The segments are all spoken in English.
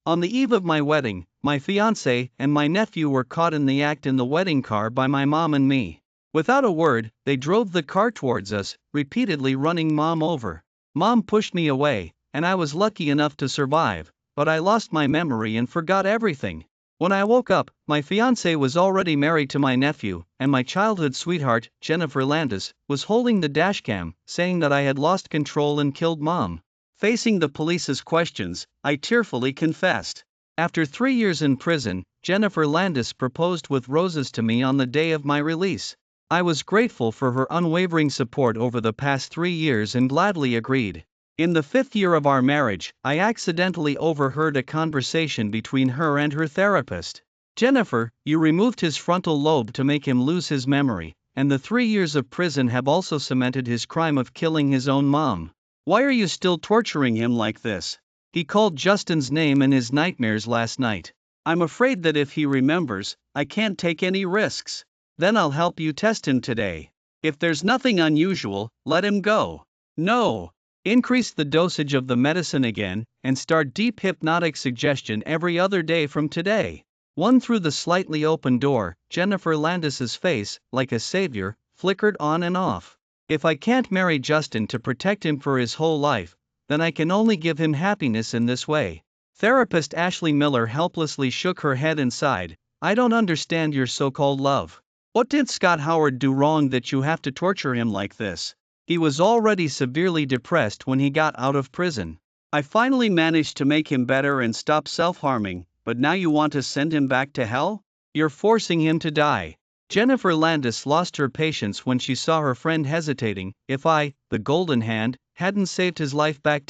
On the eve of my wedding, my fiancée and my nephew were caught in the act in the wedding car by my mom and me. Without a word, they drove the car towards us, repeatedly running Mom over. Mom pushed me away, and I was lucky enough to survive, but I lost my memory and forgot everything. When I woke up, my fiancée was already married to my nephew, and my childhood sweetheart, Jennifer Landis, was holding the dashcam, saying that I had lost control and killed Mom. Facing the police's questions, I tearfully confessed. After 3 years in prison, Jennifer Landis proposed with roses to me on the day of my release. I was grateful for her unwavering support over the past 3 years and gladly agreed. In the 5th year of our marriage, I accidentally overheard a conversation between her and her therapist. Jennifer, you removed his frontal lobe to make him lose his memory, and the 3 years of prison have also cemented his crime of killing his own mom. Why are you still torturing him like this? He called Justin's name in his nightmares last night. I'm afraid that if he remembers, I can't take any risks. Then I'll help you test him today. If there's nothing unusual, let him go. No. Increase the dosage of the medicine again, and start deep hypnotic suggestion every other day from today. One through the slightly open door, Jennifer Landis's face, like a savior, flickered on and off. If I can't marry Justin to protect him for his whole life, then I can only give him happiness in this way. Therapist Ashley Miller helplessly shook her head and sighed. I don't understand your so-called love. What did Scott Howard do wrong that you have to torture him like this? He was already severely depressed when he got out of prison. I finally managed to make him better and stop self-harming, but now you want to send him back to hell? You're forcing him to die. Jennifer Landis lost her patience when she saw her friend hesitating. If I, the golden hand, hadn't saved his life back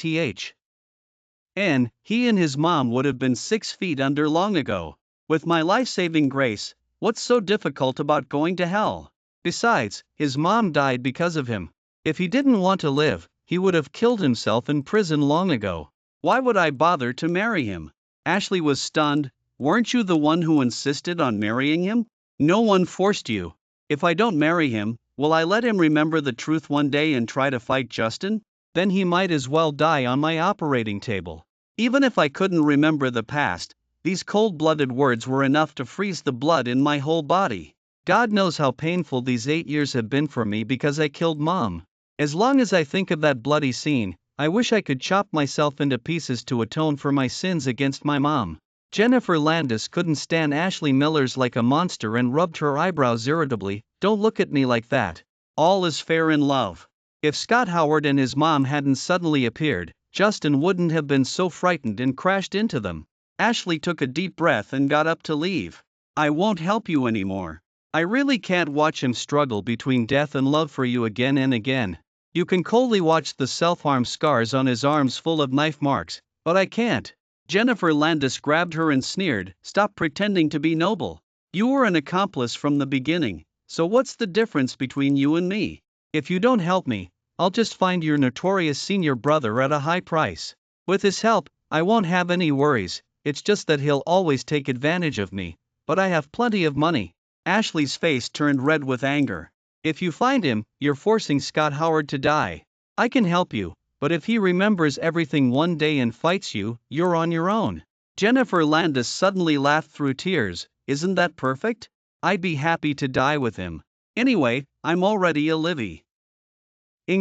and he and his mom would have been 6 feet under long ago. With my life-saving grace, what's so difficult about going to hell? Besides, his mom died because of him. If he didn't want to live, he would have killed himself in prison long ago. Why would I bother to marry him? Ashley was stunned. Weren't you the one who insisted on marrying him? No one forced you. If I don't marry him, will I let him remember the truth one day and try to fight Justin? Then he might as well die on my operating table. Even if I couldn't remember the past, these cold-blooded words were enough to freeze the blood in my whole body. God knows how painful these 8 years have been for me because I killed Mom. As long as I think of that bloody scene, I wish I could chop myself into pieces to atone for my sins against my mom. Jennifer Landis couldn't stand Ashley Miller's like a monster and rubbed her eyebrows irritably. Don't look at me like that. All is fair in love. If Scott Howard and his mom hadn't suddenly appeared, Justin wouldn't have been so frightened and crashed into them. Ashley took a deep breath and got up to leave. I won't help you anymore. I really can't watch him struggle between death and love for you again and again. You can coldly watch the self-harm scars on his arms full of knife marks, but I can't. Jennifer Landis grabbed her and sneered, stop pretending to be noble. You were an accomplice from the beginning, so what's the difference between you and me? If you don't help me, I'll just find your notorious senior brother at a high price. With his help, I won't have any worries, it's just that he'll always take advantage of me, but I have plenty of money. Ashley's face turned red with anger. If you find him, you're forcing Scott Howard to die. I can help you, but if he remembers everything one day and fights you, you're on your own. Jennifer Landis suddenly laughed through tears. Isn't that perfect? I'd be happy to die with him. Anyway, I'm already a living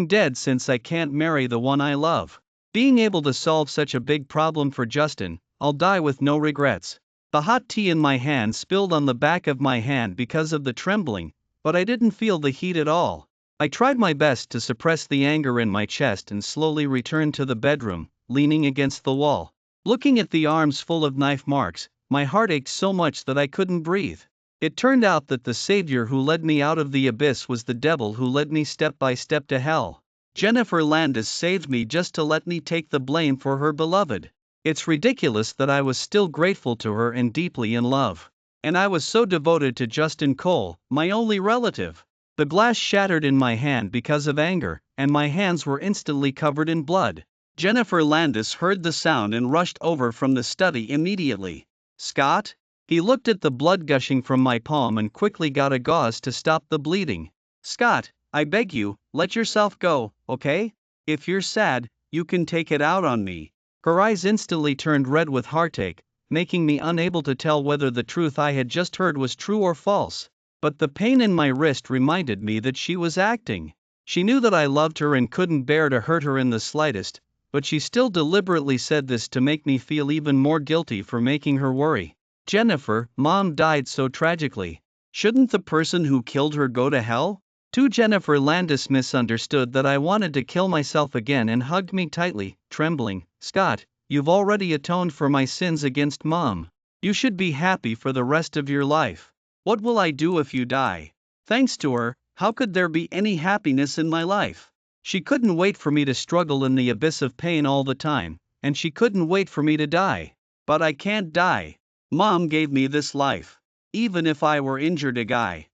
dead since I can't marry the one I love. Being able to solve such a big problem for Justin, I'll die with no regrets. The hot tea in my hand spilled on the back of my hand because of the trembling, but I didn't feel the heat at all. I tried my best to suppress the anger in my chest and slowly returned to the bedroom, leaning against the wall. Looking at the arms full of knife marks, my heart ached so much that I couldn't breathe. It turned out that the savior who led me out of the abyss was the devil who led me step by step to hell. Jennifer Landis saved me just to let me take the blame for her beloved. It's ridiculous that I was still grateful to her and deeply in love. And I was so devoted to Justin Cole, my only relative. The glass shattered in my hand because of anger, and my hands were instantly covered in blood. Jennifer Landis heard the sound and rushed over from the study immediately. Scott? He looked at the blood gushing from my palm and quickly got a gauze to stop the bleeding. Scott, I beg you, let yourself go, okay? If you're sad, you can take it out on me. Her eyes instantly turned red with heartache. making me unable to tell whether the truth I had just heard was true or false. But the pain in my wrist reminded me that she was acting. She knew that I loved her and couldn't bear to hurt her in the slightest, but she still deliberately said this to make me feel even more guilty for making her worry. Jennifer, Mom died so tragically. Shouldn't the person who killed her go to hell? Jennifer Landis misunderstood that I wanted to kill myself again and hugged me tightly, trembling. Scott, you've already atoned for my sins against Mom. You should be happy for the rest of your life. What will I do if you die? Thanks to her, how could there be any happiness in my life? She couldn't wait for me to struggle in the abyss of pain all the time, and she couldn't wait for me to die. But I can't die. Mom gave me this life. Even if I were injured a guy.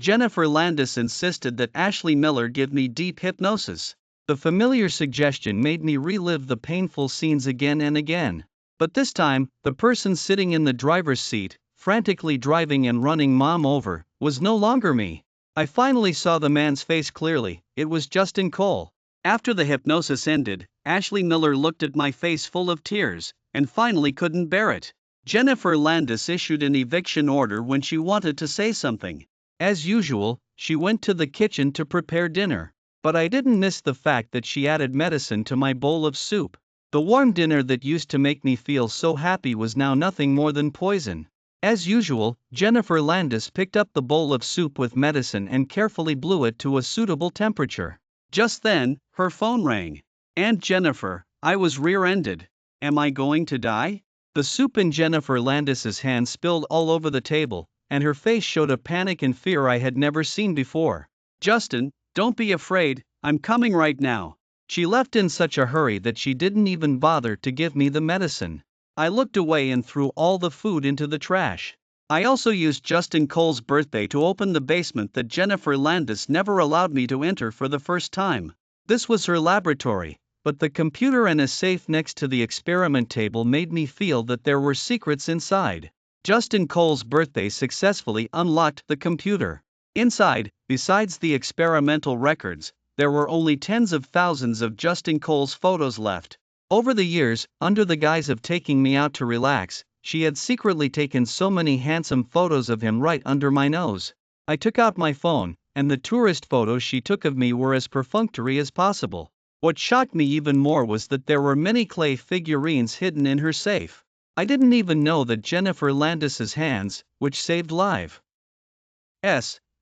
Jennifer Landis insisted that Ashley Miller give me deep hypnosis. The familiar suggestion made me relive the painful scenes again and again. But this time, the person sitting in the driver's seat, frantically driving and running Mom over, was no longer me. I finally saw the man's face clearly. It was Justin Cole. After the hypnosis ended, Ashley Miller looked at my face full of tears, and finally couldn't bear it. Jennifer Landis issued an eviction order when she wanted to say something. As usual, she went to the kitchen to prepare dinner. But I didn't miss the fact that she added medicine to my bowl of soup. The warm dinner that used to make me feel so happy was now nothing more than poison. As usual, Jennifer Landis picked up the bowl of soup with medicine and carefully blew it to a suitable temperature. Just then, her phone rang. "Aunt Jennifer, I was rear-ended. Am I going to die?" The soup in Jennifer Landis's hand spilled all over the table, and her face showed a panic and fear I had never seen before. "Justin, don't be afraid, I'm coming right now." She left in such a hurry that she didn't even bother to give me the medicine. I looked away and threw all the food into the trash. I also used Justin Cole's birthday to open the basement that Jennifer Landis never allowed me to enter for the first time. This was her laboratory, but the computer and a safe next to the experiment table made me feel that there were secrets inside. Justin Cole's birthday successfully unlocked the computer. Inside, besides the experimental records, there were only tens of thousands of Justin Cole's photos left. Over the years, under the guise of taking me out to relax, she had secretly taken so many handsome photos of him right under my nose. I took out my phone, and the tourist photos she took of me were as perfunctory as possible. What shocked me even more was that there were many clay figurines hidden in her safe. I didn't even know that Jennifer Landis's hands, which saved lives,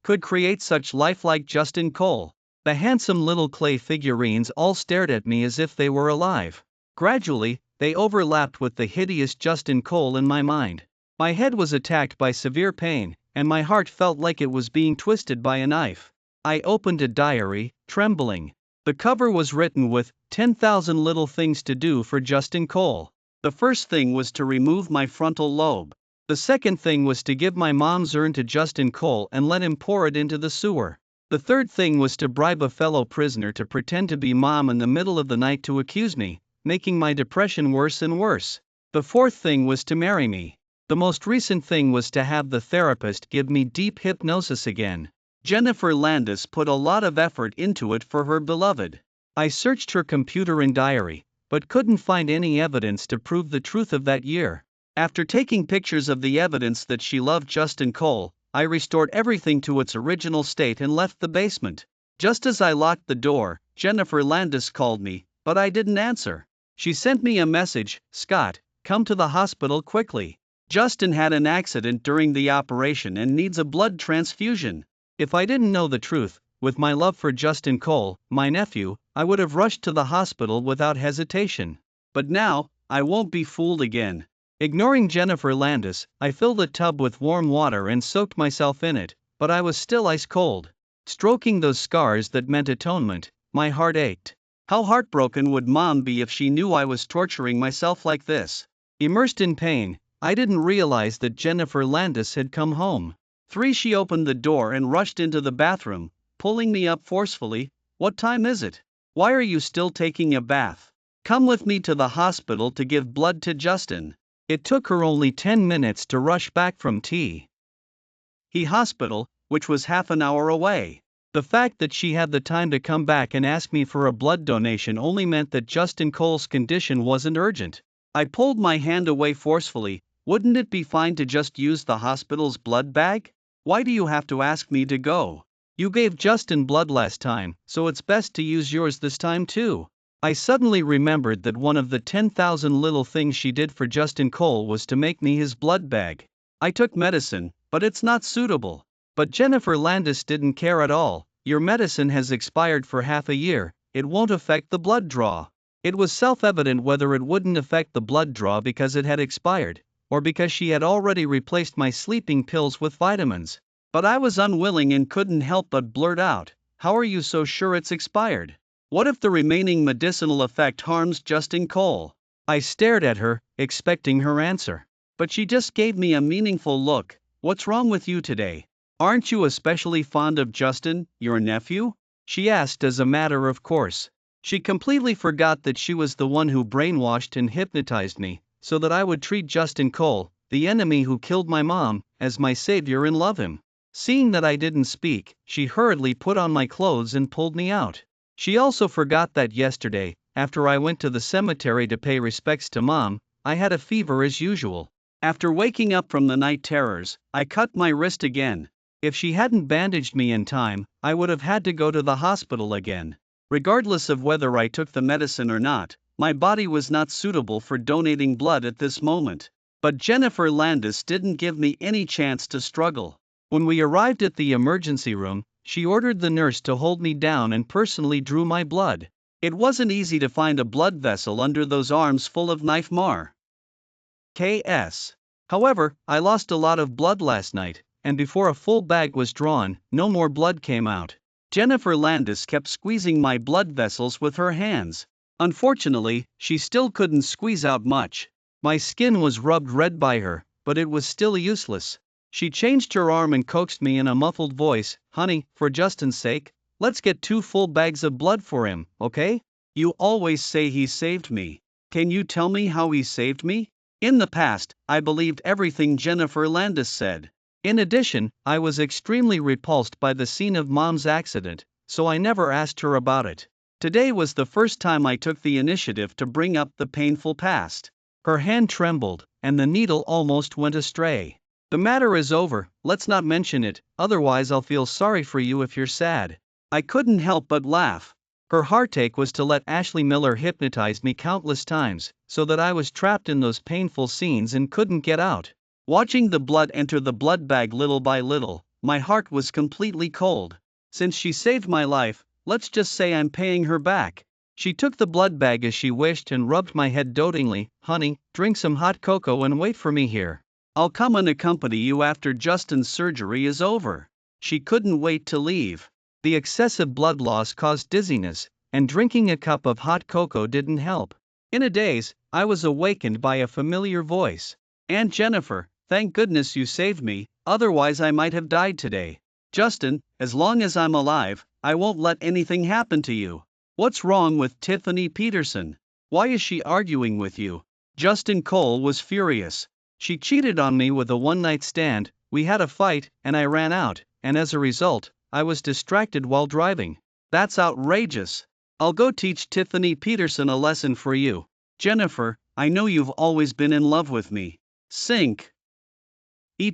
could create such lifelike Justin Cole. The handsome little clay figurines all stared at me as if they were alive. Gradually, they overlapped with the hideous Justin Cole in my mind. My head was attacked by severe pain, and my heart felt like it was being twisted by a knife. I opened a diary, trembling. The cover was written with 10,000 little things to do for Justin Cole. The first thing was to remove my frontal lobe. The second thing was to give my mom's urn to Justin Cole and let him pour it into the sewer. The third thing was to bribe a fellow prisoner to pretend to be Mom in the middle of the night to accuse me, making my depression worse and worse. The fourth thing was to marry me. The most recent thing was to have the therapist give me deep hypnosis again. Jennifer Landis put a lot of effort into it for her beloved. I searched her computer and diary, but couldn't find any evidence to prove the truth of that year. After taking pictures of the evidence that she loved Justin Cole, I restored everything to its original state and left the basement. Just as I locked the door, Jennifer Landis called me, but I didn't answer. She sent me a message, "Scott, come to the hospital quickly. Justin had an accident during the operation and needs a blood transfusion." If I didn't know the truth, with my love for Justin Cole, my nephew, I would have rushed to the hospital without hesitation. But now, I won't be fooled again. Ignoring Jennifer Landis, I filled a tub with warm water and soaked myself in it, but I was still ice cold. Stroking those scars that meant atonement, my heart ached. How heartbroken would Mom be if she knew I was torturing myself like this? Immersed in pain, I didn't realize that Jennifer Landis had come home. She opened the door and rushed into the bathroom, pulling me up forcefully. "What time is it? Why are you still taking a bath? Come with me to the hospital to give blood to Justin." It took her only 10 minutes to rush back from T. He Hospital, which was half an hour away. The fact that she had the time to come back and ask me for a blood donation only meant that Justin Cole's condition wasn't urgent. I pulled my hand away forcefully. Wouldn't it be fine to just use the hospital's blood bag? Why do you have to ask me to go? You gave Justin blood last time, so it's best to use yours this time too. I suddenly remembered that one of the 10,000 little things she did for Justin Cole was to make me his blood bag. I took medicine, but it's not suitable. But Jennifer Landis didn't care at all. Your medicine has expired for half a year, it won't affect the blood draw. It was self-evident whether it wouldn't affect the blood draw because it had expired, or because she had already replaced my sleeping pills with vitamins. But I was unwilling and couldn't help but blurt out, "How are you so sure it's expired? What if the remaining medicinal effect harms Justin Cole?" I stared at her, expecting her answer. But she just gave me a meaningful look. "What's wrong with you today? Aren't you especially fond of Justin, your nephew?" she asked as a matter of course. She completely forgot that she was the one who brainwashed and hypnotized me, so that I would treat Justin Cole, the enemy who killed my mom, as my savior and love him. Seeing that I didn't speak, she hurriedly put on my clothes and pulled me out. She also forgot that yesterday, after I went to the cemetery to pay respects to Mom, I had a fever as usual. After waking up from the night terrors, I cut my wrist again. If she hadn't bandaged me in time, I would have had to go to the hospital again. Regardless of whether I took the medicine or not, my body was not suitable for donating blood at this moment. But Jennifer Landis didn't give me any chance to struggle. When we arrived at the emergency room, she ordered the nurse to hold me down and personally drew my blood. It wasn't easy to find a blood vessel under those arms full of knife marks. However, I lost a lot of blood last night, and before a full bag was drawn, no more blood came out. Jennifer Landis kept squeezing my blood vessels with her hands. Unfortunately, she still couldn't squeeze out much. My skin was rubbed red by her, but it was still useless. She changed her arm and coaxed me in a muffled voice, "Honey, for Justin's sake, let's get 2 full bags of blood for him, okay? You always say he saved me. Can you tell me how he saved me?" In the past, I believed everything Jennifer Landis said. In addition, I was extremely repulsed by the scene of Mom's accident, so I never asked her about it. Today was the first time I took the initiative to bring up the painful past. Her hand trembled, and the needle almost went astray. "The matter is over, let's not mention it, otherwise I'll feel sorry for you if you're sad." I couldn't help but laugh. Her heartache was to let Ashley Miller hypnotize me countless times, so that I was trapped in those painful scenes and couldn't get out. Watching the blood enter the blood bag little by little, my heart was completely cold. Since she saved my life, let's just say I'm paying her back. She took the blood bag as she wished and rubbed my head dotingly. "Honey, drink some hot cocoa and wait for me here. I'll come and accompany you after Justin's surgery is over." She couldn't wait to leave. The excessive blood loss caused dizziness, and drinking a cup of hot cocoa didn't help. In a daze, I was awakened by a familiar voice. "Aunt Jennifer, thank goodness you saved me, otherwise I might have died today. Justin, as long as I'm alive, I won't let anything happen to you. What's wrong with Tiffany Peterson? Why is she arguing with you?" Justin Cole was furious. "She cheated on me with a one-night stand, we had a fight, and I ran out, and as a result, I was distracted while driving. That's outrageous. I'll go teach Tiffany Peterson a lesson for you. Jennifer, I know you've always been in love with me. Sink.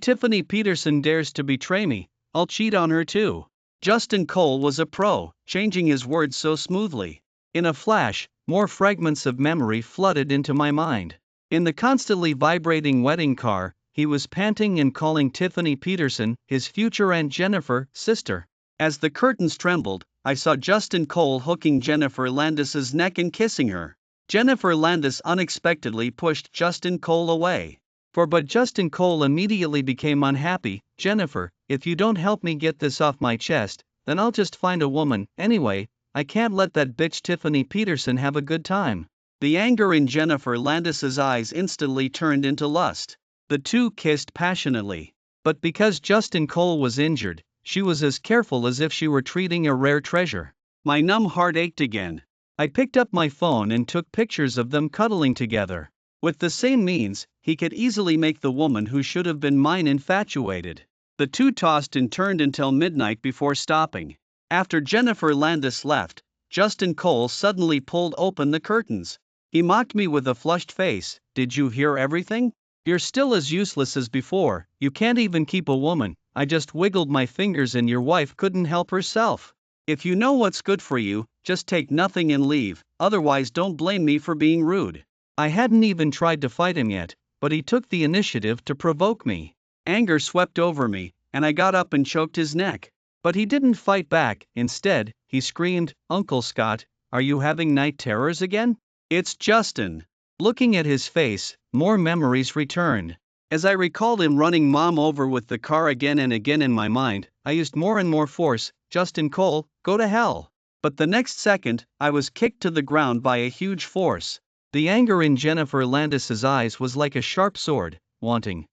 Tiffany Peterson dares to betray me, I'll cheat on her too." Justin Cole was a pro, changing his words so smoothly. In a flash, more fragments of memory flooded into my mind. In the constantly vibrating wedding car, he was panting and calling Tiffany Peterson, his future Aunt Jennifer, sister. As the curtains trembled, I saw Justin Cole hooking Jennifer Landis's neck and kissing her. Jennifer Landis unexpectedly pushed Justin Cole away. But Justin Cole immediately became unhappy. "Jennifer, if you don't help me get this off my chest, then I'll just find a woman. Anyway, I can't let that bitch Tiffany Peterson have a good time." The anger in Jennifer Landis's eyes instantly turned into lust. The two kissed passionately. But because Justin Cole was injured, she was as careful as if she were treating a rare treasure. My numb heart ached again. I picked up my phone and took pictures of them cuddling together. With the same means, he could easily make the woman who should have been mine infatuated. The two tossed and turned until midnight before stopping. After Jennifer Landis left, Justin Cole suddenly pulled open the curtains. He mocked me with a flushed face. Did you hear everything? You're still as useless as before, you can't even keep a woman. I just wiggled my fingers and your wife couldn't help herself. If you know what's good for you, just take nothing and leave, otherwise don't blame me for being rude. I hadn't even tried to fight him yet, but he took the initiative to provoke me. Anger swept over me, and I got up and choked his neck. But he didn't fight back. Instead, he screamed, "Uncle Scott, are you having night terrors again?" "It's Justin." Looking at his face, more memories returned. As I recalled him running Mom over with the car again and again in my mind, I used more and more force. "Justin Cole, go to hell." But the next second, I was kicked to the ground by a huge force. The anger in Jennifer Landis's eyes was like a sharp sword, wanting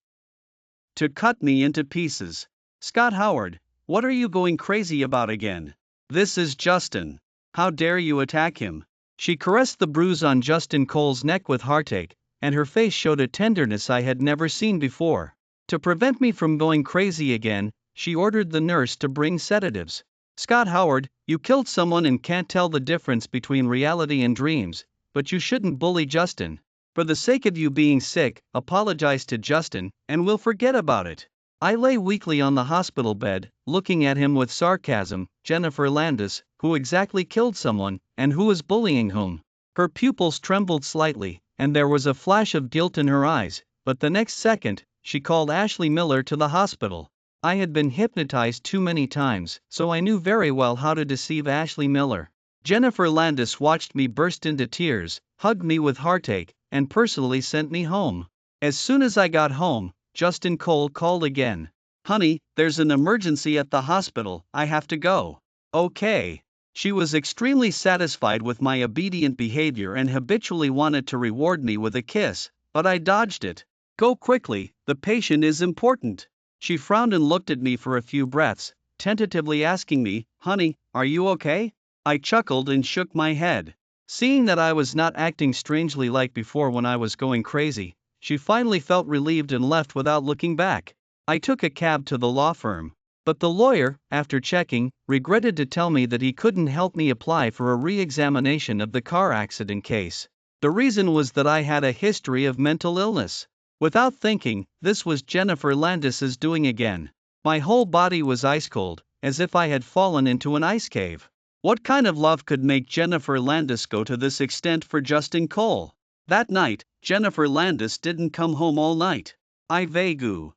to cut me into pieces. "Scott Howard, what are you going crazy about again? This is Justin. How dare you attack him?" She caressed the bruise on Justin Cole's neck with heartache, and her face showed a tenderness I had never seen before. To prevent me from going crazy again, she ordered the nurse to bring sedatives. "Scott Howard, you killed someone and can't tell the difference between reality and dreams, but you shouldn't bully Justin. For the sake of you being sick, apologize to Justin, and we'll forget about it." I lay weakly on the hospital bed, looking at him with sarcasm. Jennifer Landis, who exactly killed someone, and who was bullying whom? Her pupils trembled slightly, and there was a flash of guilt in her eyes, but the next second, she called Ashley Miller to the hospital. I had been hypnotized too many times, so I knew very well how to deceive Ashley Miller. Jennifer Landis watched me burst into tears, hugged me with heartache, and personally sent me home. As soon as I got home, Justin Cole called again. "Honey, there's an emergency at the hospital, I have to go." "Okay." She was extremely satisfied with my obedient behavior and habitually wanted to reward me with a kiss, but I dodged it. "Go quickly, the patient is important." She frowned and looked at me for a few breaths, tentatively asking me, "Honey, are you okay?" I chuckled and shook my head. Seeing that I was not acting strangely like before when I was going crazy, she finally felt relieved and left without looking back. I took a cab to the law firm. But the lawyer, after checking, regretted to tell me that he couldn't help me apply for a re-examination of the car accident case. The reason was that I had a history of mental illness. Without thinking, this was Jennifer Landis's doing again. My whole body was ice cold, as if I had fallen into an ice cave. What kind of love could make Jennifer Landis go to this extent for Justin Cole? That night, Jennifer Landis didn't come home all night. I vaguely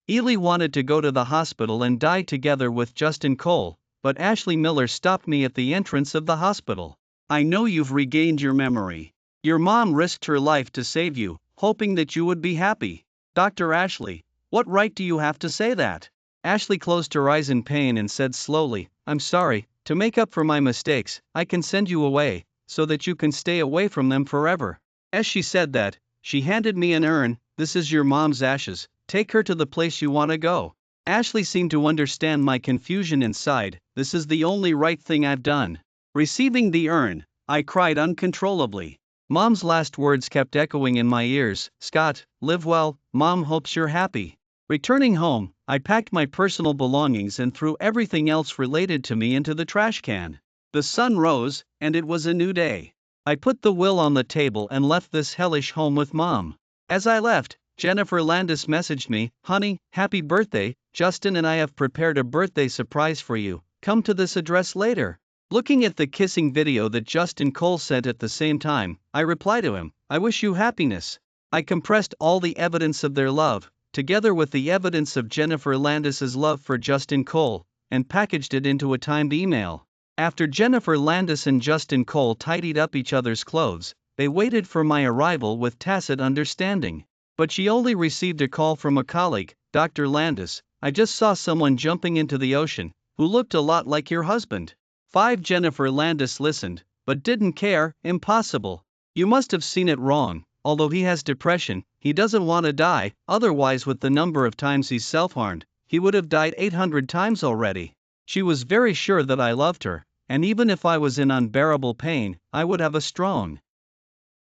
Ely wanted to go to the hospital and die together with Justin Cole, but Ashley Miller stopped me at the entrance of the hospital. "I know you've regained your memory. Your mom risked her life to save you, hoping that you would be happy." "Dr. Ashley, what right do you have to say that?" Ashley closed her eyes in pain and said slowly, "I'm sorry, to make up for my mistakes, I can send you away, so that you can stay away from them forever." As she said that, she handed me an urn. "This is your mom's ashes. Take her to the place you want to go." Ashley seemed to understand my confusion and sighed. "This is the only right thing I've done." Receiving the urn, I cried uncontrollably. Mom's last words kept echoing in my ears. "Scott, live well, Mom hopes you're happy." Returning home, I packed my personal belongings and threw everything else related to me into the trash can. The sun rose, and it was a new day. I put the will on the table and left this hellish home with Mom. As I left, Jennifer Landis messaged me, "Honey, happy birthday, Justin and I have prepared a birthday surprise for you, come to this address later." Looking at the kissing video that Justin Cole sent at the same time, I replied to him, "I wish you happiness." I compressed all the evidence of their love, together with the evidence of Jennifer Landis's love for Justin Cole, and packaged it into a timed email. After Jennifer Landis and Justin Cole tidied up each other's clothes, they waited for my arrival with tacit understanding. But she only received a call from a colleague. "Dr. Landis, I just saw someone jumping into the ocean, who looked a lot like your husband." 5. Jennifer Landis listened, but didn't care. "Impossible. You must have seen it wrong. Although he has depression, he doesn't want to die, otherwise with the number of times he's self-harmed, he would have died 800 times already." She was very sure that I loved her, and even if I was in unbearable pain, I would have a strong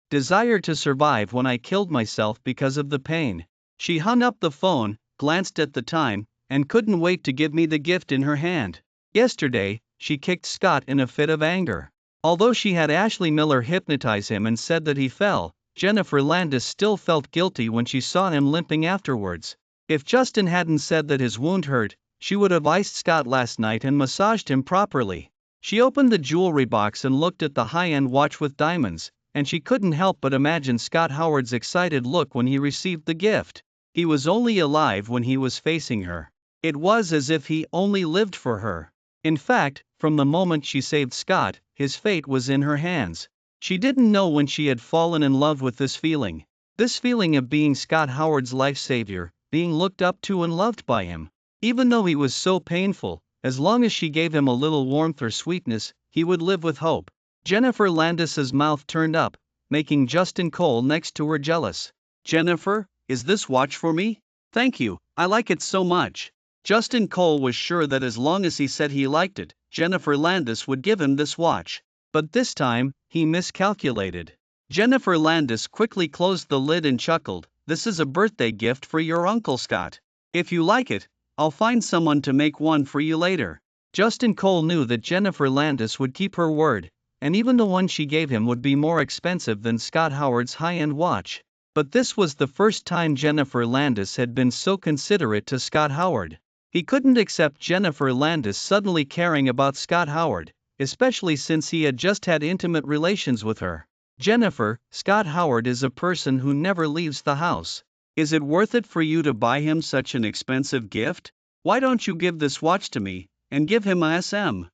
desire to survive when I killed myself because of the pain. She hung up the phone, glanced at the time, and couldn't wait to give me the gift in her hand. Yesterday, she kicked Scott in a fit of anger. Although she had Ashley Miller hypnotize him and said that he fell, Jennifer Landis still felt guilty when she saw him limping afterwards. If Justin hadn't said that his wound hurt, she would have iced Scott last night and massaged him properly. She opened the jewelry box and looked at the high-end watch with diamonds, and she couldn't help but imagine Scott Howard's excited look when he received the gift. He was only alive when he was facing her. It was as if he only lived for her. In fact, from the moment she saved Scott, his fate was in her hands. She didn't know when she had fallen in love with this feeling. This feeling of being Scott Howard's life savior, being looked up to and loved by him. Even though he was so painful, as long as she gave him a little warmth or sweetness, he would live with hope. Jennifer Landis's mouth turned up, making Justin Cole next to her jealous. "Jennifer, is this watch for me? Thank you, I like it so much." Justin Cole was sure that as long as he said he liked it, Jennifer Landis would give him this watch. But this time, he miscalculated. Jennifer Landis quickly closed the lid and chuckled, "This is a birthday gift for your Uncle Scott. If you like it, I'll find someone to make one for you later." Justin Cole knew that Jennifer Landis would keep her word, and even the one she gave him would be more expensive than Scott Howard's high-end watch. But this was the first time Jennifer Landis had been so considerate to Scott Howard. He couldn't accept Jennifer Landis suddenly caring about Scott Howard, especially since he had just had intimate relations with her. "Jennifer, Scott Howard is a person who never leaves the house. Is it worth it for you to buy him such an expensive gift? Why don't you give this watch to me, and give him a SM?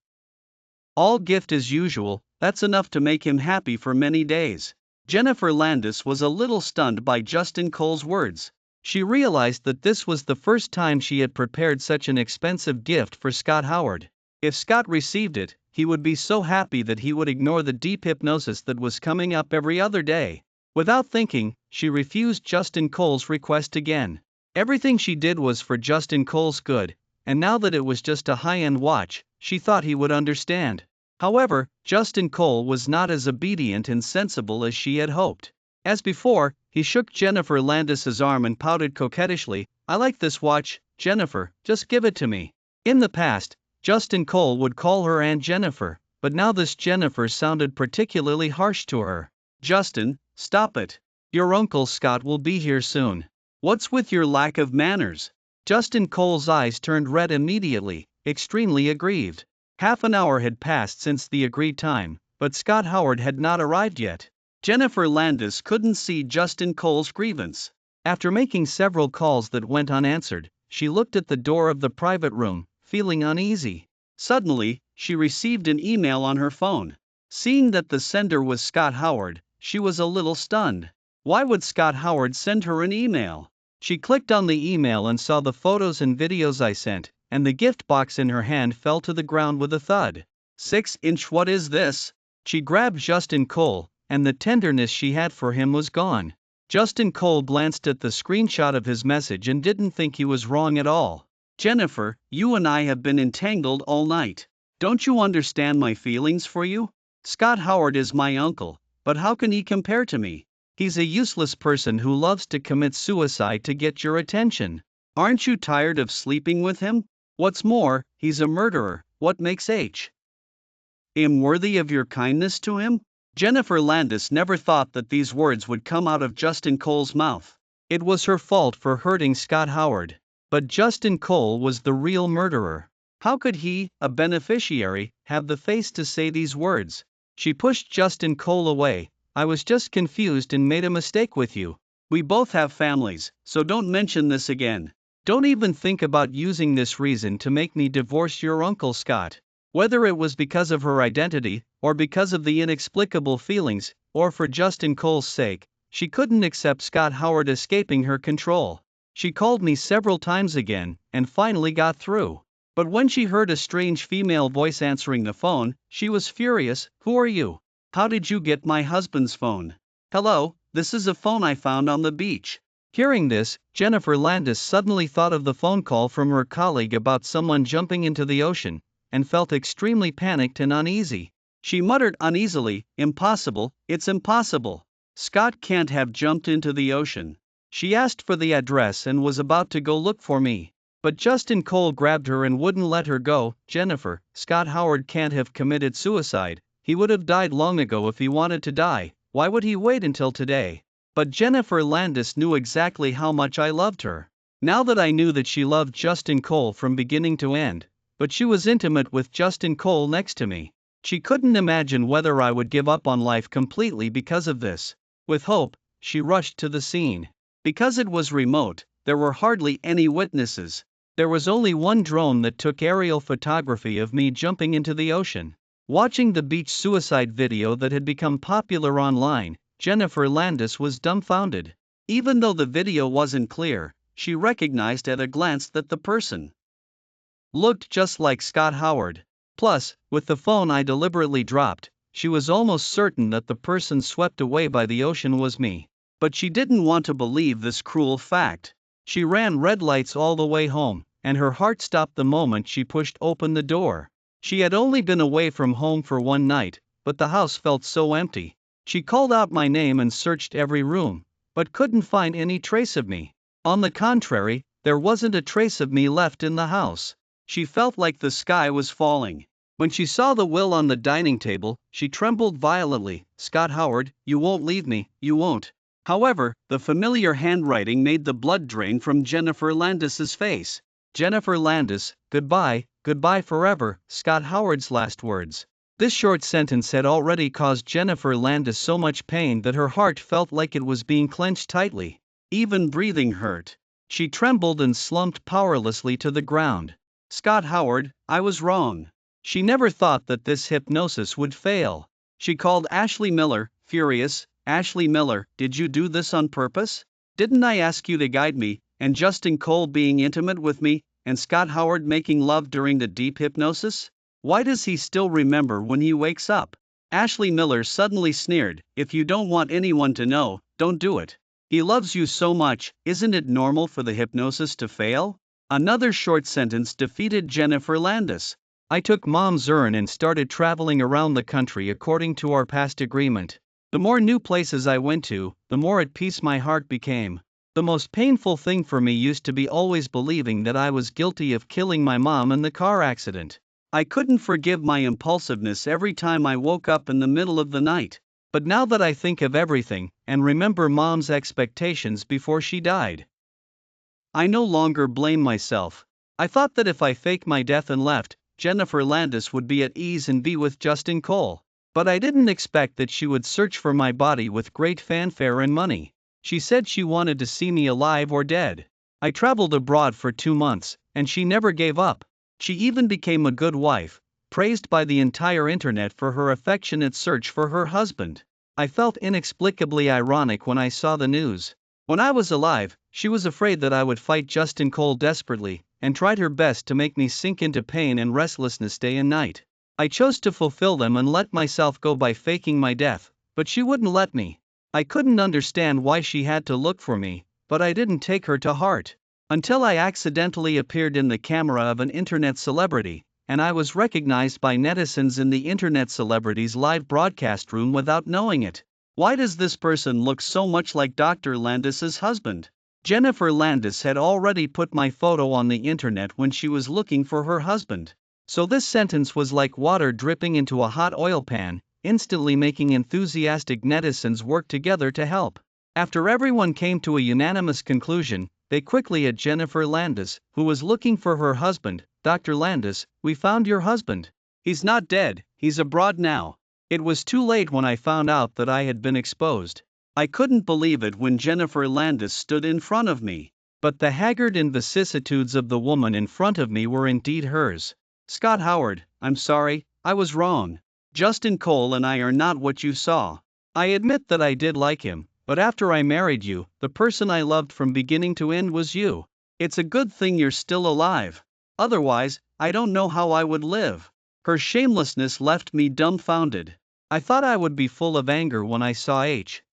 All gift as usual, that's enough to make him happy for many days." Jennifer Landis was a little stunned by Justin Cole's words. She realized that this was the first time she had prepared such an expensive gift for Scott Howard. If Scott received it, he would be so happy that he would ignore the deep hypnosis that was coming up every other day. Without thinking, she refused Justin Cole's request again. Everything she did was for Justin Cole's good, and now that it was just a high-end watch, she thought he would understand. However, Justin Cole was not as obedient and sensible as she had hoped. As before, he shook Jennifer Landis's arm and pouted coquettishly, "I like this watch, Jennifer, just give it to me." In the past, Justin Cole would call her Aunt Jennifer, but now this Jennifer sounded particularly harsh to her. "Justin, stop it. Your Uncle Scott will be here soon. What's with your lack of manners?" Justin Cole's eyes turned red immediately, extremely aggrieved. Half an hour had passed since the agreed time, but Scott Howard had not arrived yet. Jennifer Landis couldn't see Justin Cole's grievance. After making several calls that went unanswered, she looked at the door of the private room, feeling uneasy. Suddenly, she received an email on her phone. Seeing that the sender was Scott Howard, she was a little stunned. Why would Scott Howard send her an email? She clicked on the email and saw the photos and videos I sent, and the gift box in her hand fell to the ground with a thud. 6-inch, what is this? She grabbed Justin Cole, and the tenderness she had for him was gone. Justin Cole glanced at the screenshot of his message and didn't think he was wrong at all. "Jennifer, you and I have been entangled all night. Don't you understand my feelings for you? Scott Howard is my uncle, but how can he compare to me? He's a useless person who loves to commit suicide to get your attention. Aren't you tired of sleeping with him? What's more, he's a murderer. What makes him worthy of your kindness to him?" Jennifer Landis never thought that these words would come out of Justin Cole's mouth. It was her fault for hurting Scott Howard. But Justin Cole was the real murderer. How could he, a beneficiary, have the face to say these words? She pushed Justin Cole away. "I was just confused and made a mistake with you. We both have families, so don't mention this again. Don't even think about using this reason to make me divorce your Uncle Scott." Whether it was because of her identity, or because of the inexplicable feelings, or for Justin Cole's sake, she couldn't accept Scott Howard escaping her control. "She called me several times again, and finally got through. But when she heard a strange female voice answering the phone, she was furious. 'Who are you? How did you get my husband's phone? Hello, this is a phone I found on the beach.'" Hearing this, Jennifer Landis suddenly thought of the phone call from her colleague about someone jumping into the ocean, and felt extremely panicked and uneasy. She muttered uneasily, "Impossible, it's impossible. Scott can't have jumped into the ocean." She asked for the address and was about to go look for me. But Justin Cole grabbed her and wouldn't let her go. "Jennifer, Scott Howard can't have committed suicide. he would have died long ago if he wanted to die. Why would he wait until today? But Jennifer Landis knew exactly how much I loved her. Now that I knew that she loved Justin Cole from beginning to end, but she was intimate with Justin Cole next to me. She couldn't imagine whether I would give up on life completely because of this. With hope, she rushed to the scene. Because it was remote, there were hardly any witnesses. There was only one drone that took aerial photography of me jumping into the ocean. Watching the beach suicide video that had become popular online, Jennifer Landis was dumbfounded. Even though the video wasn't clear, she recognized at a glance that the person looked just like Scott Howard. Plus, with the phone I deliberately dropped, she was almost certain that the person swept away by the ocean was me. But she didn't want to believe this cruel fact. She ran red lights all the way home, and her heart stopped the moment she pushed open the door. She had only been away from home for one night, but the house felt so empty. She called out my name and searched every room, but couldn't find any trace of me. On the contrary, there wasn't a trace of me left in the house. She felt like the sky was falling. When she saw the will on the dining table, she trembled violently. Scott Howard, you won't leave me, you won't. However, the familiar handwriting made the blood drain from Jennifer Landis's face. Jennifer Landis, goodbye, goodbye forever, Scott Howard's last words. This short sentence had already caused Jennifer Landis so much pain that her heart felt like it was being clenched tightly. Even breathing hurt. She trembled and slumped powerlessly to the ground. Scott Howard, I was wrong. She never thought that this hypnosis would fail. She called Ashley Miller, furious. Ashley Miller, did you do this on purpose? Didn't I ask you to guide me, and Justin Cole being intimate with me, and Scott Howard making love during the deep hypnosis? Why does he still remember when he wakes up? Ashley Miller suddenly sneered, if you don't want anyone to know, don't do it. He loves you so much, isn't it normal for the hypnosis to fail? Another short sentence defeated Jennifer Landis. I took Mom's urn and started traveling around the country according to our past agreement. The more new places I went to, the more at peace my heart became. The most painful thing for me used to be always believing that I was guilty of killing my mom in the car accident. I couldn't forgive my impulsiveness every time I woke up in the middle of the night. But now that I think of everything, and remember Mom's expectations before she died, I no longer blame myself. I thought that if I faked my death and left, Jennifer Landis would be at ease and be with Justin Cole. But I didn't expect that she would search for my body with great fanfare and money. She said she wanted to see me alive or dead. I traveled abroad for 2 months, and she never gave up. She even became a good wife, praised by the entire internet for her affectionate search for her husband. I felt inexplicably ironic when I saw the news. When I was alive, she was afraid that I would fight Justin Cole desperately, and tried her best to make me sink into pain and restlessness day and night. I chose to fulfill them and let myself go by faking my death, but she wouldn't let me. I couldn't understand why she had to look for me, but I didn't take her to heart. Until I accidentally appeared in the camera of an internet celebrity, and I was recognized by netizens in the internet celebrity's live broadcast room without knowing it. Why does this person look so much like Dr. Landis's husband? Jennifer Landis had already put my photo on the internet when she was looking for her husband. So this sentence was like water dripping into a hot oil pan, instantly making enthusiastic netizens work together to help. After everyone came to a unanimous conclusion, they quickly at Jennifer Landis, who was looking for her husband. Dr. Landis, we found your husband. He's not dead, he's abroad now. It was too late when I found out that I had been exposed. I couldn't believe it when Jennifer Landis stood in front of me. But the haggard vicissitudes of the woman in front of me were indeed hers. Scott Howard, I'm sorry, I was wrong. Justin Cole and I are not what you saw. I admit that I did like him, but after I married you, the person I loved from beginning to end was you. It's a good thing you're still alive. Otherwise, I don't know how I would live. Her shamelessness left me dumbfounded. I thought I would be full of anger when I saw H.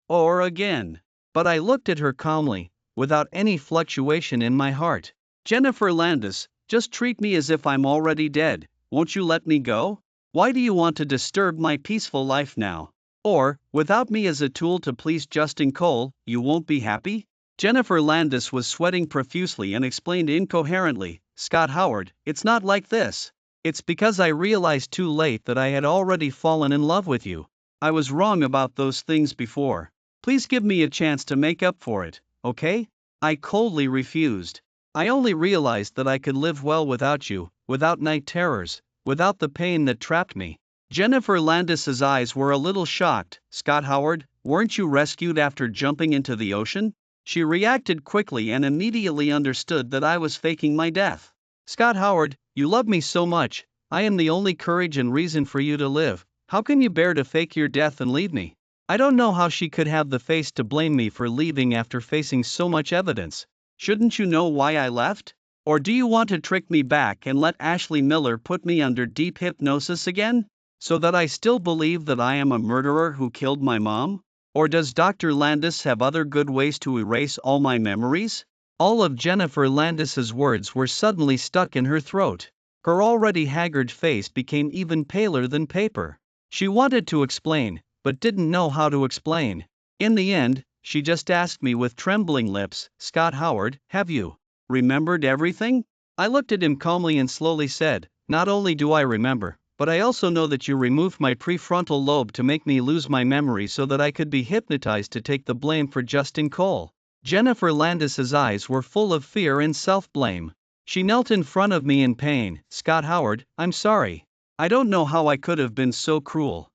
Or again. But I looked at her calmly, without any fluctuation in my heart. Jennifer Landis, just treat me as if I'm already dead. Won't you let me go? Why do you want to disturb my peaceful life now? Or, without me as a tool to please Justin Cole, you won't be happy? Jennifer Landis was sweating profusely and explained incoherently, Scott Howard, it's not like this. It's because I realized too late that I had already fallen in love with you. I was wrong about those things before. Please give me a chance to make up for it, okay? I coldly refused. I only realized that I could live well without you, without night terrors, without the pain that trapped me. Jennifer Landis's eyes were a little shocked. Scott Howard, weren't you rescued after jumping into the ocean? She reacted quickly and immediately understood that I was faking my death. Scott Howard, you love me so much. I am the only courage and reason for you to live. How can you bear to fake your death and leave me? I don't know how she could have the face to blame me for leaving after facing so much evidence. Shouldn't you know why I left? Or do you want to trick me back and let Ashley Miller put me under deep hypnosis again? So that I still believe that I am a murderer who killed my mom? Or does Dr. Landis have other good ways to erase all my memories? All of Jennifer Landis's words were suddenly stuck in her throat. Her already haggard face became even paler than paper. She wanted to explain, but didn't know how to explain. In the end, she just asked me with trembling lips, Scott Howard, have you remembered everything? I looked at him calmly and slowly said, not only do I remember, but I also know that you removed my prefrontal lobe to make me lose my memory so that I could be hypnotized to take the blame for Justin Cole. Jennifer Landis's eyes were full of fear and self-blame. She knelt in front of me in pain. Scott Howard, I'm sorry. I don't know how I could have been so cruel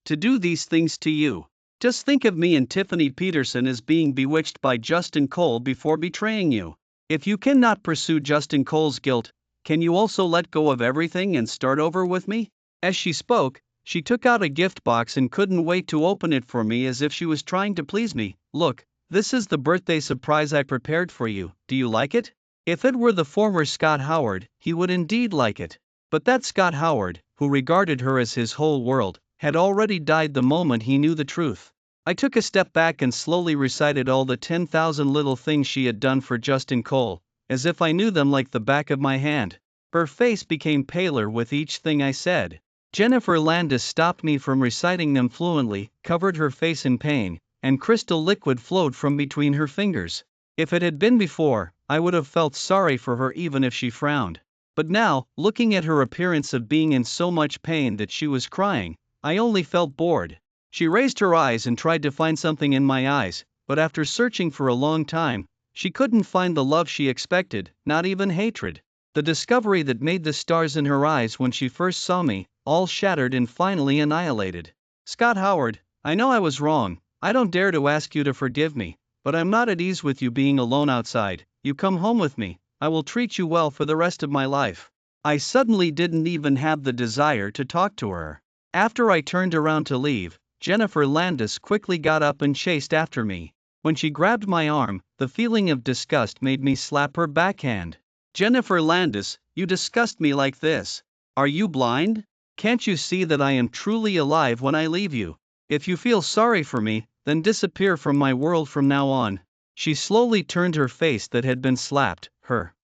to do these things to you. Just think of me and Tiffany Peterson as being bewitched by Justin Cole before betraying you. If you cannot pursue Justin Cole's guilt, can you also let go of everything and start over with me? As she spoke, she took out a gift box and couldn't wait to open it for me as if she was trying to please me. Look, this is the birthday surprise I prepared for you. Do you like it? If it were the former Scott Howard, he would indeed like it. But that Scott Howard, who regarded her as his whole world, had already died the moment he knew the truth. I took a step back and slowly recited all the 10,000 little things she had done for Justin Cole, as if I knew them like the back of my hand. Her face became paler with each thing I said. Jennifer Landis stopped me from reciting them fluently, covered her face in pain, and crystal liquid flowed from between her fingers. If it had been before, I would have felt sorry for her even if she frowned. But now, looking at her appearance of being in so much pain that she was crying, I only felt bored. She raised her eyes and tried to find something in my eyes, but after searching for a long time, she couldn't find the love she expected, not even hatred. The discovery that made the stars in her eyes when she first saw me, all shattered and finally annihilated. Scott Howard, I know I was wrong. I don't dare to ask you to forgive me, but I'm not at ease with you being alone outside. You come home with me. I will treat you well for the rest of my life. I suddenly didn't even have the desire to talk to her. After I turned around to leave, Jennifer Landis quickly got up and chased after me. When she grabbed my arm, the feeling of disgust made me slap her backhand. Jennifer Landis, you disgust me like this. Are you blind? Can't you see that I am truly alive when I leave you? If you feel sorry for me, then disappear from my world from now on. She slowly turned her face that had been slapped, her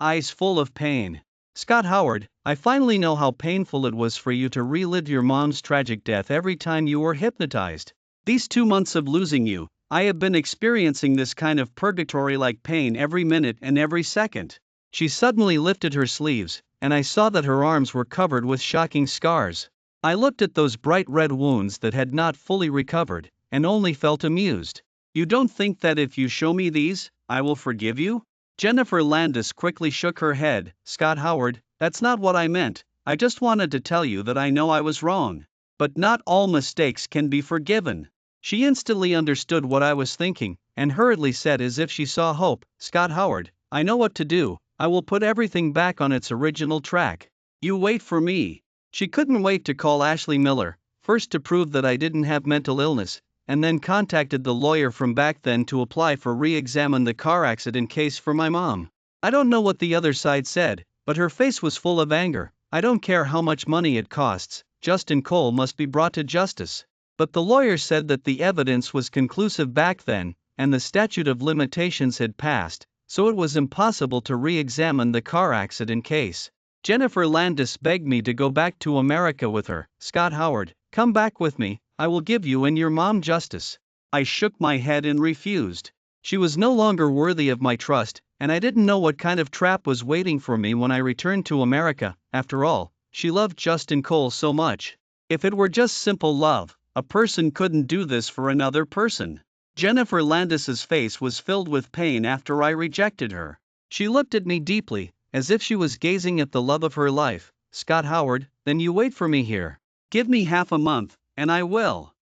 eyes full of pain. Scott Howard, I finally know how painful it was for you to relive your mom's tragic death every time you were hypnotized. These 2 months of losing you, I have been experiencing this kind of purgatory-like pain every minute and every second. She suddenly lifted her sleeves, and I saw that her arms were covered with shocking scars. I looked at those bright red wounds that had not fully recovered, and only felt amused. You don't think that if you show me these, I will forgive you? Jennifer Landis quickly shook her head. Scott Howard, that's not what I meant. I just wanted to tell you that I know I was wrong. But not all mistakes can be forgiven. She instantly understood what I was thinking, and hurriedly said as if she saw hope, Scott Howard, I know what to do. I will put everything back on its original track. You wait for me. She couldn't wait to call Ashley Miller, first to prove that I didn't have mental illness, and then contacted the lawyer from back then to apply for re-examine the car accident case for my mom. I don't know what the other side said, but her face was full of anger. I don't care how much money it costs, Justin Cole must be brought to justice. But the lawyer said that the evidence was conclusive back then, and the statute of limitations had passed, so it was impossible to re-examine the car accident case. Jennifer Landis begged me to go back to America with her. Scott Howard, come back with me. I will give you and your mom justice. I shook my head and refused. She was no longer worthy of my trust, and I didn't know what kind of trap was waiting for me when I returned to America. After all, she loved Justin Cole so much. If it were just simple love, a person couldn't do this for another person. Jennifer Landis's face was filled with pain after I rejected her. She looked at me deeply, as if she was gazing at the love of her life. Scott Howard, then you wait for me here. Give me half a month, and I will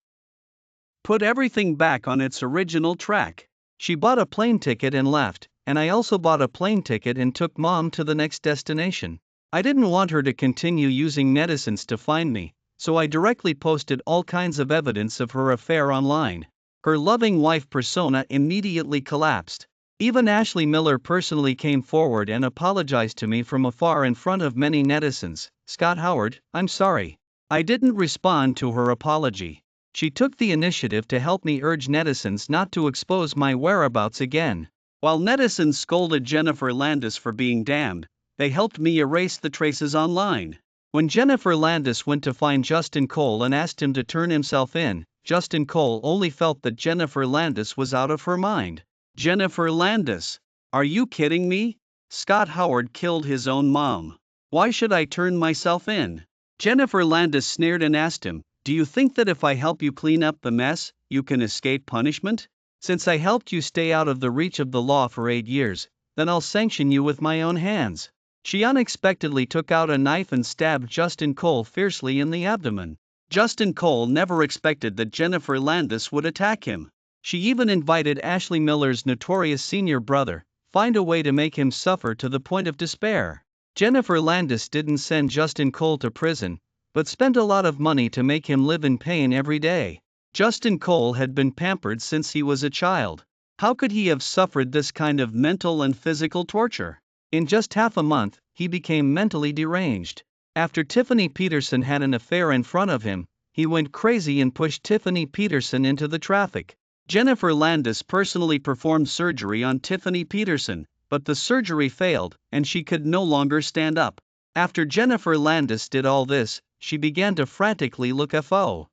put everything back on its original track. She bought a plane ticket and left, and I also bought a plane ticket and took Mom to the next destination. I didn't want her to continue using netizens to find me, so I directly posted all kinds of evidence of her affair online. Her loving wife persona immediately collapsed. Even Ashley Miller personally came forward and apologized to me from afar in front of many netizens. Scott Howard, I'm sorry. I didn't respond to her apology. She took the initiative to help me urge netizens not to expose my whereabouts again. While netizens scolded Jennifer Landis for being damned, they helped me erase the traces online. When Jennifer Landis went to find Justin Cole and asked him to turn himself in, Justin Cole only felt that Jennifer Landis was out of her mind. Jennifer Landis? Are you kidding me? Scott Howard killed his own mom. Why should I turn myself in? Jennifer Landis sneered and asked him, do you think that if I help you clean up the mess, you can escape punishment? Since I helped you stay out of the reach of the law for 8 years, then I'll sanction you with my own hands. She unexpectedly took out a knife and stabbed Justin Cole fiercely in the abdomen. Justin Cole never expected that Jennifer Landis would attack him. She even invited Ashley Miller's notorious senior brother, find a way to make him suffer to the point of despair. Jennifer Landis didn't send Justin Cole to prison, but spent a lot of money to make him live in pain every day. Justin Cole had been pampered since he was a child. How could he have suffered this kind of mental and physical torture? In just half a month, he became mentally deranged. After Tiffany Peterson had an affair in front of him, he went crazy and pushed Tiffany Peterson into the traffic. Jennifer Landis personally performed surgery on Tiffany Peterson, but the surgery failed, and she could no longer stand up. After Jennifer Landis did all this, she began to frantically look for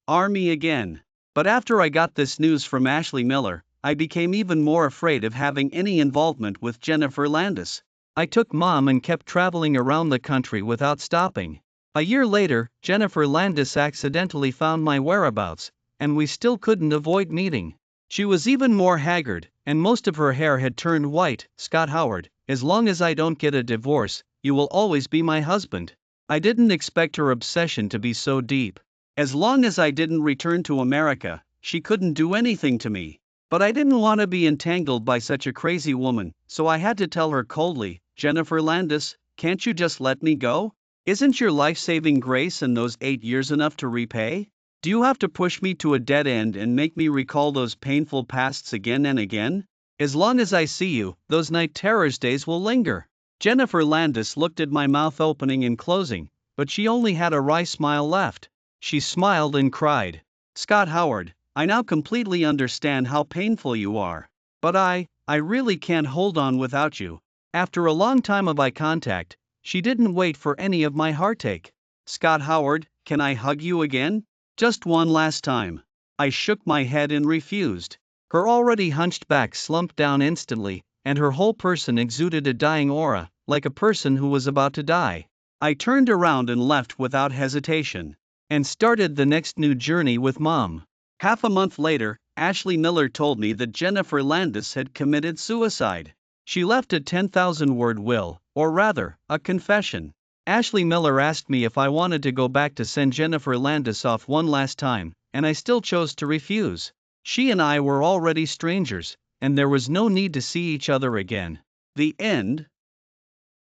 Army again. But after I got this news from Ashley Miller, I became even more afraid of having any involvement with Jennifer Landis. I took Mom and kept traveling around the country without stopping. A year later, Jennifer Landis accidentally found my whereabouts, and we still couldn't avoid meeting. She was even more haggard, and most of her hair had turned white. Scott Howard, as long as I don't get a divorce, you will always be my husband. I didn't expect her obsession to be so deep. As long as I didn't return to America, she couldn't do anything to me. But I didn't want to be entangled by such a crazy woman, so I had to tell her coldly, Jennifer Landis, can't you just let me go? Isn't your life-saving grace and those 8 years enough to repay? Do you have to push me to a dead end and make me recall those painful pasts again and again? As long as I see you, those night terrors days will linger. Jennifer Landis looked at my mouth opening and closing, but she only had a wry smile left. She smiled and cried. Scott Howard, I now completely understand how painful you are. But I really can't hold on without you. After a long time of eye contact, she didn't wait for any of my heartache. Scott Howard, can I hug you again? Just one last time. I shook my head and refused. Her already hunched back slumped down instantly, and her whole person exuded a dying aura, like a person who was about to die. I turned around and left without hesitation, and started the next new journey with Mom. Half a month later, Ashley Miller told me that Jennifer Landis had committed suicide. She left a 10,000-word will, or rather, a confession. Ashley Miller asked me if I wanted to go back to send Jennifer Landis off one last time, and I still chose to refuse. She and I were already strangers, and there was no need to see each other again. The end.